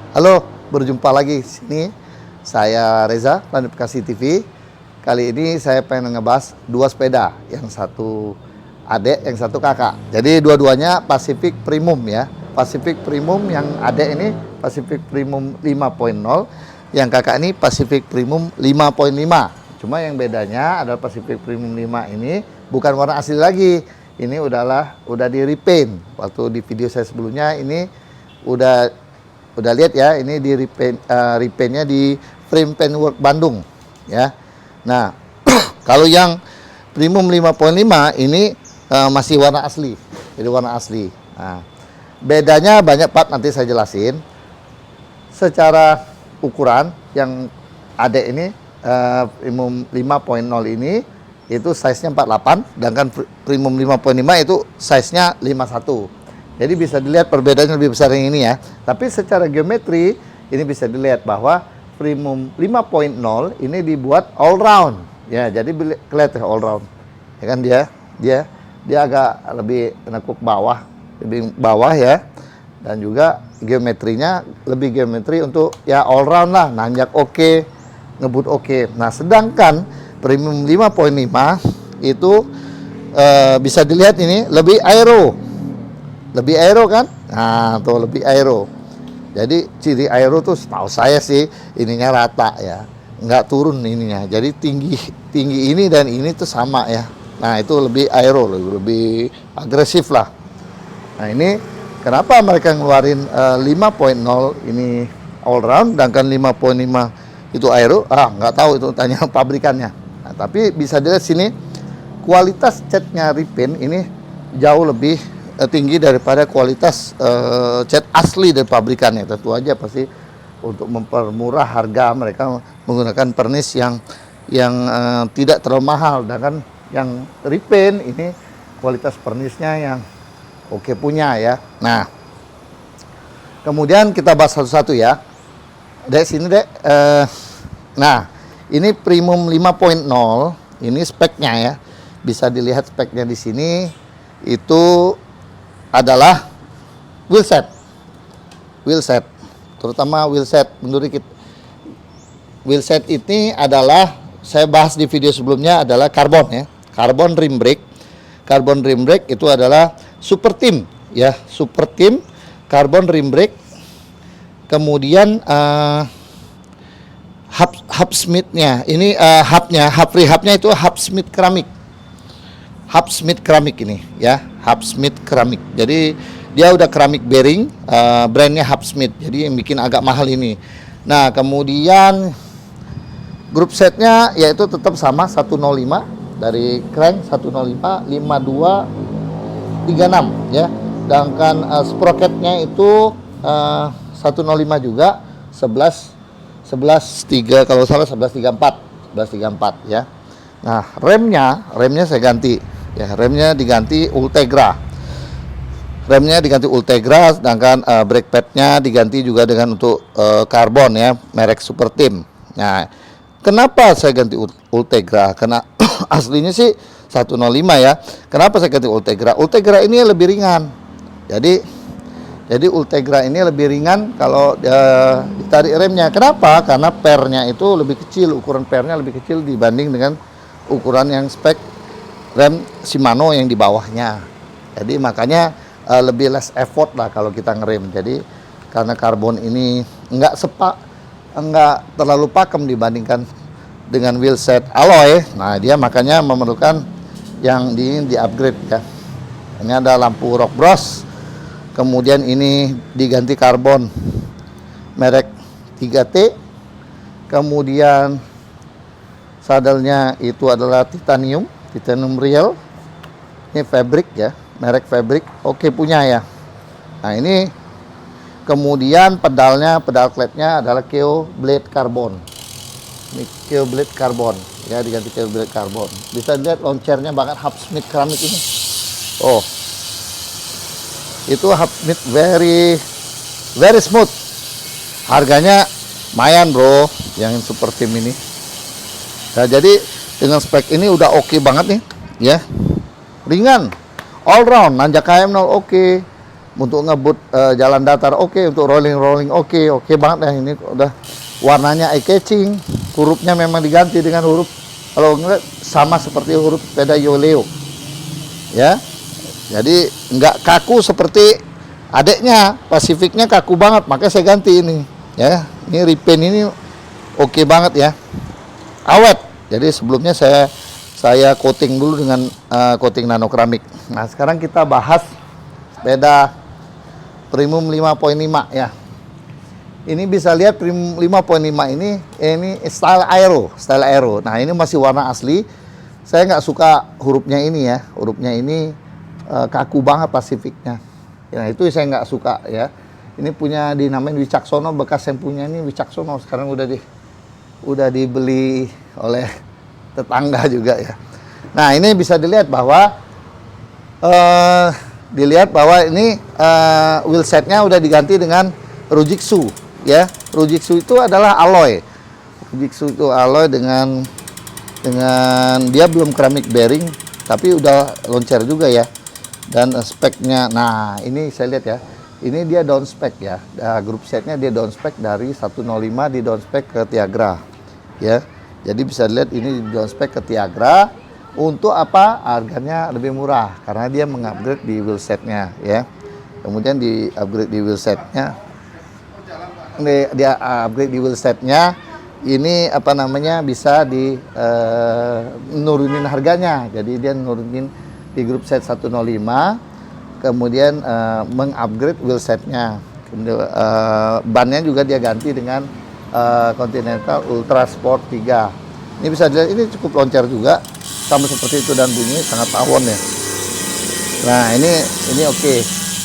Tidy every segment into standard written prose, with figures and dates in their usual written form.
Halo, berjumpa lagi di sini. Saya Reza, Planifikasi TV. Kali ini saya pengen ngebahas dua sepeda, yang satu adek, yang satu kakak. Jadi dua-duanya Pacific Premium ya. Pacific Premium yang adek ini Pacific Premium 5.0, yang kakak ini Pacific Premium 5.5. Cuma yang bedanya adalah Pacific Premium 5 ini bukan warna asli lagi. Ini udah di repaint. Waktu di video saya sebelumnya ini udah lihat ya, ini di repaintnya di Frame Paintwork Bandung ya. Nah, kalau yang Premium 5.5 ini masih warna asli, jadi warna asli. Nah, bedanya banyak Pak, nanti saya jelasin. Secara ukuran yang ada ini Premium 5.0 ini itu size-nya 48, sedangkan Premium 5.5 itu size-nya 51. Jadi bisa dilihat perbedaannya lebih besar yang ini ya. Tapi secara geometri ini bisa dilihat bahwa Premium 5.0 ini dibuat all round. Ya, jadi kelihatan all round. Ya kan dia agak lebih nekuk bawah, lebih bawah ya. Dan juga geometrinya lebih geometri untuk ya all round lah, nanjak oke, ngebut oke. Nah, sedangkan Premium 5.5 itu bisa dilihat ini lebih aero. Lebih aero kan? Nah, tuh lebih aero. Jadi ciri aero tuh setahu saya sih ininya rata ya, nggak turun ininya. Jadi tinggi ini dan ini tuh sama ya. Nah, itu lebih aero, lebih agresif lah. Nah, ini kenapa mereka ngeluarin 5.0 ini all round, sedangkan 5.5 itu aero? Nggak tahu, itu tanya pabrikannya. Nah, tapi bisa dilihat sini kualitas catnya repaint ini jauh lebih tinggi daripada kualitas cat asli dari pabrikannya. Tentu aja pasti untuk mempermurah harga mereka menggunakan pernis yang tidak terlalu mahal, dan yang repaint ini kualitas pernisnya yang oke punya ya. Nah, kemudian kita bahas satu-satu ya. Dari sini dek. Nah, ini Premium 5.0 ini speknya ya. Bisa dilihat speknya di sini itu adalah wheelset, terutama wheelset mundur dikit. Wheelset ini adalah, saya bahas di video sebelumnya, adalah karbon ya, karbon rim brake. Karbon rim brake itu adalah super team ya, super team karbon rim brake. Kemudian hub smithnya ini hub rehab-nya itu hub smith keramik. Hub Smith keramik ini ya, Hub Smith keramik. Jadi dia udah keramik bearing, brandnya Hub Smith. Jadi yang bikin agak mahal ini. Nah, kemudian grup setnya yaitu tetap sama 105 dari crank 105 5236 ya. Sedangkan sprocketnya itu 105 juga 11 3 kalau salah 1134 ya. Nah, remnya saya ganti. Ya, remnya diganti Ultegra. Sedangkan brake padnya diganti juga dengan untuk karbon ya, merek Super Team. Nah, kenapa saya ganti Ultegra? Karena aslinya sih 105 ya. Kenapa saya ganti Ultegra? Ultegra ini lebih ringan. Jadi Ultegra ini lebih ringan kalau ditarik remnya. Kenapa? Karena pernya itu lebih kecil, ukuran pernya lebih kecil dibanding dengan ukuran yang spek rem Shimano yang di bawahnya. Jadi makanya lebih less effort lah kalau kita ngerem. Jadi karena karbon ini enggak terlalu pakem dibandingkan dengan wheelset alloy. Nah, dia makanya memerlukan yang di upgrade ya. Ini ada lampu rock brush. Kemudian ini diganti karbon merek 3T. Kemudian sadelnya itu adalah titanium real. Ini fabric ya, merek fabric oke punya ya. Nah, ini kemudian pedal kletnya adalah Keo Blade Carbon. Ini Keo Blade Carbon ya, diganti Keo Blade Carbon. Bisa lihat launchernya banget Hub Smith keramik ini. Oh, itu Hub Smith very smooth. Harganya lumayan bro, yang super team ini. Nah, jadi dengan spek ini udah oke banget nih ya, ringan, all round, nanjak KM 0 oke, untuk ngebut jalan datar oke, untuk rolling oke banget ya. Ini udah warnanya eye catching, hurufnya memang diganti dengan huruf kalau ngeliat sama seperti huruf sepeda Yoleo ya. Jadi nggak kaku seperti adeknya, Pacificnya kaku banget, makanya saya ganti ini ya. Ini repaint ini oke banget ya, awet. Jadi sebelumnya saya coating dulu dengan coating nano keramik. Nah sekarang kita bahas sepeda Premium 5.5 ya. Ini bisa lihat Premium 5.5 ini style aero. Nah ini masih warna asli. Saya nggak suka hurufnya ini ya. Hurufnya ini kaku banget Pacificnya. Nah itu saya nggak suka ya. Ini punya dinamain Wicaksono, bekas yang punya ini Wicaksono. Sekarang udah dibeli oleh tetangga juga ya. Nah ini bisa dilihat bahwa ini wheelsetnya udah diganti dengan Rujitsu ya. Rujitsu itu adalah alloy. Rujitsu itu alloy dengan dia belum keramik bearing tapi udah loncer juga ya. Dan speknya, nah ini saya lihat ya, ini dia down spec ya. Grup setnya dia down spec dari 105 di down spec ke Tiagra ya. Jadi bisa dilihat ini down spec ke Tiagra. Untuk apa? Harganya lebih murah karena dia mengupgrade di wheelsetnya ya. Kemudian di upgrade di wheelsetnya, dia upgrade di wheelsetnya ini apa namanya bisa nurunin harganya. Jadi dia nurunin di grup set 105, kemudian mengupgrade wheelsetnya. Kemudian bannya juga dia ganti dengan Continental Ultra Sport 3. Ini bisa dilihat ini cukup loncer juga. Sama seperti itu dan bunyi sangat tawon ya. Nah ini oke.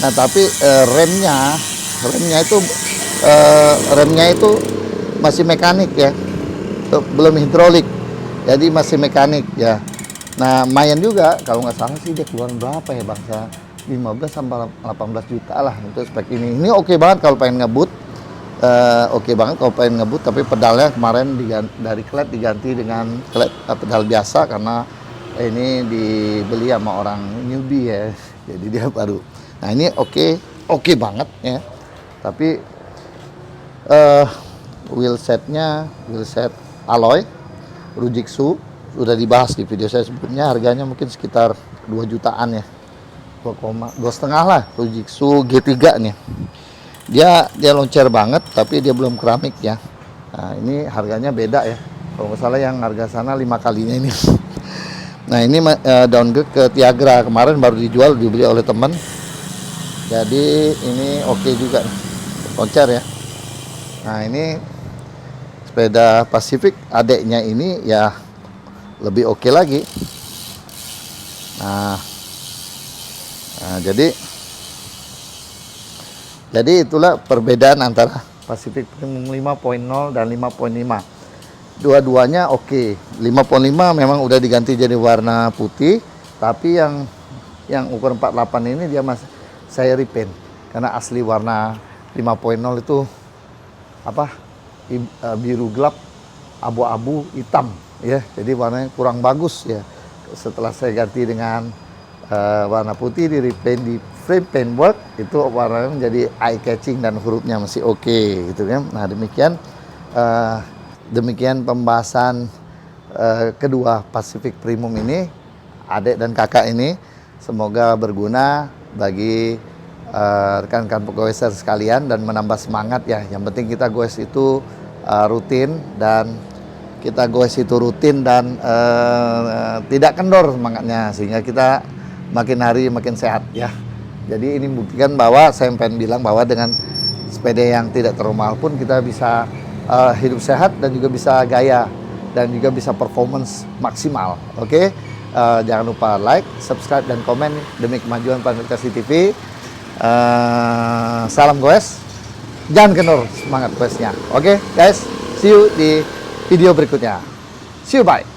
Nah tapi remnya itu masih mekanik ya, belum hidrolik. Jadi masih mekanik ya. Nah lumayan juga kalau nggak salah sih dia keluaran berapa ya bangsa 15 sampai 18 juta lah untuk spek ini. Ini oke banget kalau pengen ngebut. Tapi pedalnya kemarin dari klep diganti dengan klep pedal biasa karena ini dibeli sama orang newbie ya, jadi dia baru. Nah ini oke banget ya, tapi wheelset alloy Rujitsu sudah dibahas di video saya sebelumnya, harganya mungkin sekitar 2 jutaan ya, 2,5 lah. Rujitsu G3 nih. Dia loncer banget tapi dia belum keramik ya. Nah ini harganya beda ya, kalau nggak salah yang harga sana 5 kalinya ini. Nah ini downgrade ke Tiagra, kemarin baru dijual, dibeli oleh teman. Jadi ini oke juga loncer ya. Nah ini sepeda Pacific adeknya ini ya lebih oke lagi. Nah jadi itulah perbedaan antara Pacific Premium 5.0 dan 5.5. Dua-duanya oke. 5.5 memang udah diganti jadi warna putih, tapi yang ukuran 48 ini dia masih saya repaint karena asli warna 5.0 itu biru gelap, abu-abu hitam ya. Jadi warnanya kurang bagus ya. Setelah saya ganti dengan warna putih di repaint di frame paintwork, itu warnanya menjadi eye catching dan hurufnya masih oke gitu kan. Nah demikian pembahasan kedua Pacific Premium ini, adik dan kakak ini. Semoga berguna bagi rekan-rekan pegoeser sekalian dan menambah semangat ya. Yang penting kita goes itu rutin dan tidak kendor semangatnya, sehingga kita makin hari makin sehat ya. Jadi ini buktikan bahwa saya pengen bilang bahwa dengan sepeda yang tidak terlalu mahal pun kita bisa hidup sehat dan juga bisa gaya dan juga bisa performance maksimal. Oke? Jangan lupa like, subscribe dan komen demi kemajuan Planet Kasih TV. Salam goes, jangan kendor semangat goesnya. Oke guys, see you di video berikutnya. See you, bye.